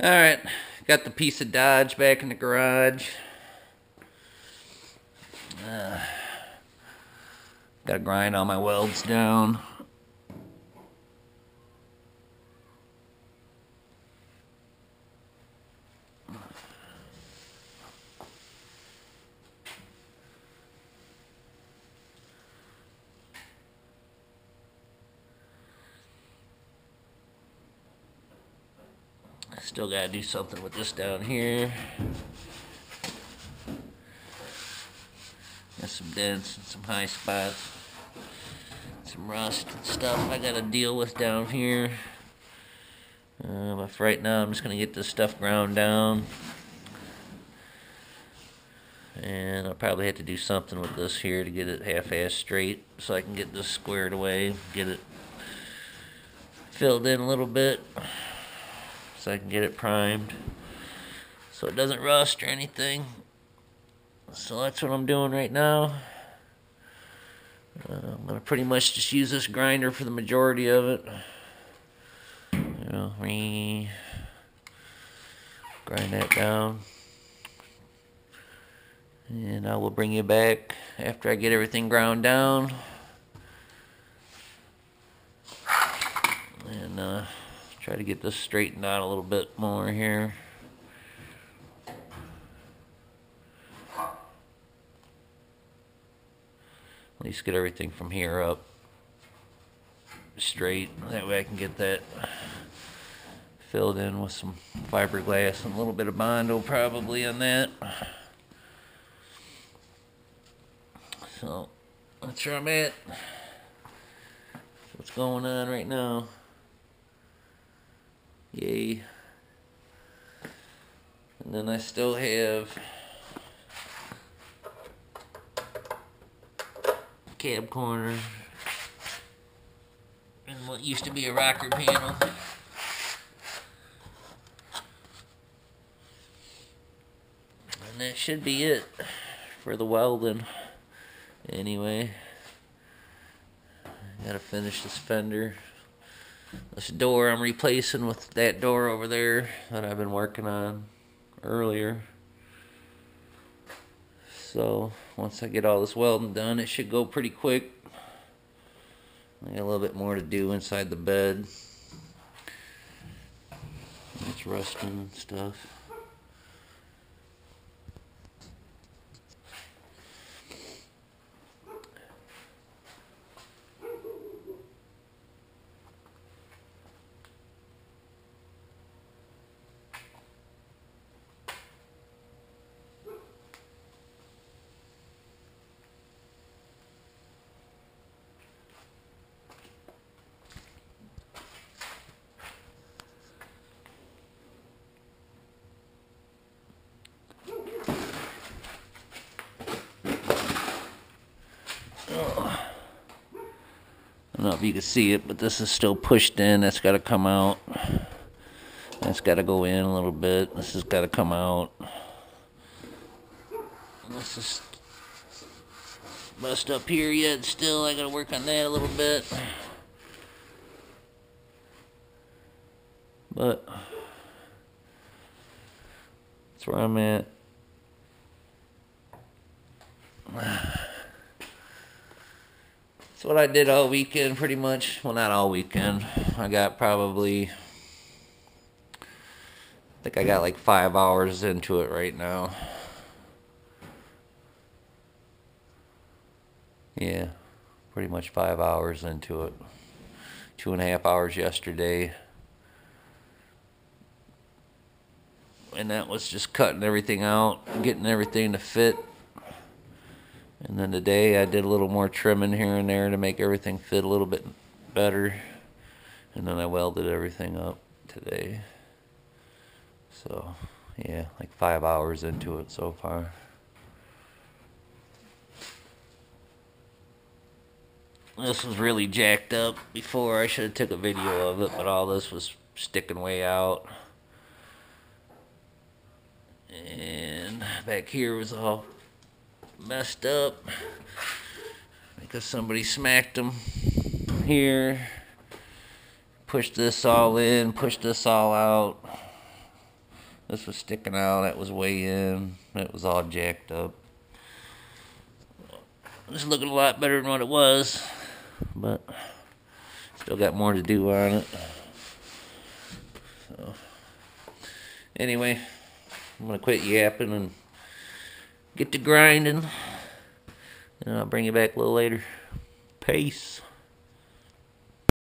Alright, got the piece of Dodge back in the garage. Gotta grind all my welds down. Still gotta do something with this down here. Got some dents and some high spots. Some rust and stuff I gotta deal with down here. But for right now, I'm just gonna get this stuff ground down. And I'll probably have to do something with this here to get it half-assed straight so I can get this squared away, get it filled in a little bit so I can get it primed so it doesn't rust or anything. So that's what I'm doing right now. I'm going to pretty much just use this grinder for the majority of it. You know, grind that down. And I will bring you back after I get everything ground down. And try to get this straightened out a little bit more here. At least get everything from here up straight. That way I can get that filled in with some fiberglass and a little bit of Bondo probably on that. So that's where I'm at. What's going on right now? Yay. And then I still have cab corner and what used to be a rocker panel. And that should be it for the welding. Anyway, gotta finish this fender. This door I'm replacing with that door over there that I've been working on earlier. So once I get all this welding done, it should go pretty quick. I got a little bit more to do inside the bed. It's rusting and stuff. I don't know if you can see it, but this is still pushed in. That's got to come out. That's got to go in a little bit. This has got to come out. And this is bust up here yet still. I got to work on that a little bit. But that's where I'm at. That's what I did all weekend, pretty much. Well, not all weekend. I got probably, I think I got like 5 hours into it right now. Yeah, pretty much 5 hours into it. 2.5 hours yesterday. And that was just cutting everything out, getting everything to fit. And then today I did a little more trimming here and there to make everything fit a little bit better. And then I welded everything up today. So, yeah, like 5 hours into it so far. This was really jacked up before. I should have took a video of it, but all this was sticking way out. And back here was all messed up because somebody smacked them here, pushed this all in, pushed this all out. This was sticking out. That was way in. That was all jacked up. It's looking a lot better than what it was, but still got more to do on it. So, anyway, I'm gonna quit yapping and get to grinding, and I'll bring you back a little later. Peace.